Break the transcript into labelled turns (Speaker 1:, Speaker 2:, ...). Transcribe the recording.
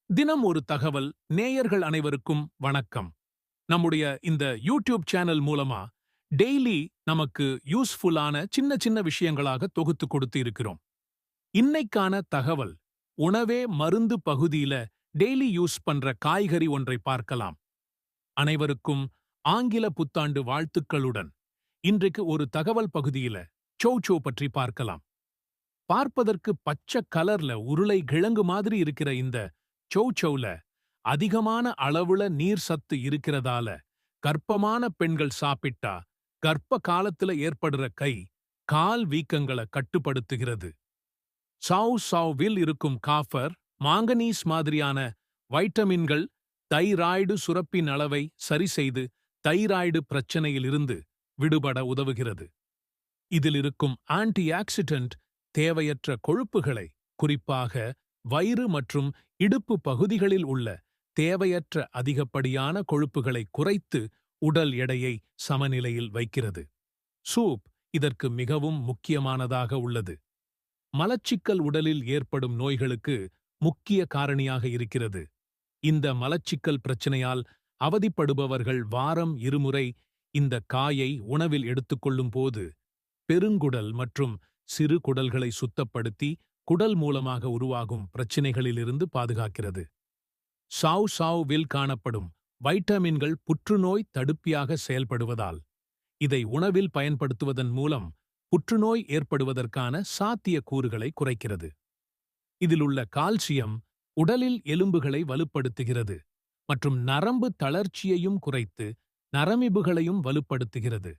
Speaker 1: தினம் ஒரு தகவல் நேயர்கள் அனைவருக்கும் வணக்கம். நம்முடைய இந்த யூடியூப் சேனல் மூலமா டெய்லி நமக்கு யூஸ்ஃபுல்லான சின்ன சின்ன விஷயங்களாக தொகுத்து கொடுத்து இருக்கிறோம். இன்னைக்கான தகவல் உணவே மருந்து பகுதியில டெய்லி யூஸ் பண்ற காய்கறி ஒன்றை பார்க்கலாம். அனைவருக்கும் ஆங்கில புத்தாண்டு வாழ்த்துக்களுடன் இன்றைக்கு ஒரு தகவல் பகுதியில சௌசௌ பற்றி பார்க்கலாம். பார்ப்பதற்கு பச்சை கலர்ல உருளை கிழங்கு மாதிரி இருக்கிற இந்த சௌசௌல அதிகமான அளவுல நீர் சத்து இருக்கிறதால கர்ப்பமான பெண்கள் சாப்பிட்டா கர்ப்ப காலத்துல ஏற்படுற கால் வீக்கங்களை கட்டுப்படுத்துகிறது. சௌசௌவில் இருக்கும் காஃபர், மாங்கனீஸ் மாதிரியான வைட்டமின்கள் தைராய்டு சுரப்பின் அளவை சரிசெய்து தைராய்டு பிரச்சனையிலிருந்து விடுபட உதவுகிறது. இதில் இருக்கும் ஆன்டி ஆக்சிடென்ட் தேவையற்ற கொழுப்புகளை, குறிப்பாக வயிறு மற்றும் இடுப்பு பகுதிகளில் உள்ள தேவையற்ற அதிகப்படியான கொழுப்புகளை குறைத்து உடல் எடையை சமநிலையில் வைக்கிறது. சூப் இதற்கு மிகவும் முக்கியமானதாக உள்ளது. மலச்சிக்கல் உடலில் ஏற்படும் நோய்களுக்கு முக்கிய காரணியாக இருக்கிறது. இந்த மலச்சிக்கல் பிரச்சனையால் அவதிப்படுபவர்கள் வாரம் இருமுறை இந்த காயை உணவில் எடுத்துக்கொள்ளும் போது பெருங்குடல் மற்றும் சிறு குடல்களை சுத்தப்படுத்தி குடல் மூலமாக உருவாகும் பிரச்சினைகளிலிருந்து பாதுகாக்கிறது. சௌசௌவில் காணப்படும் வைட்டமின்கள் புற்றுநோய் தடுப்பியாக செயல்படுவதால் இதை உணவில் பயன்படுத்துவதன் மூலம் புற்றுநோய் ஏற்படுவதற்கான சாத்திய கூறுகளை குறைக்கிறது. இதிலுள்ள கால்சியம் உடலில் எலும்புகளை வலுப்படுத்துகிறது மற்றும் நரம்பு தளர்ச்சியையும் குறைத்து நரம்பிபுகளையும் வலுப்படுத்துகிறது.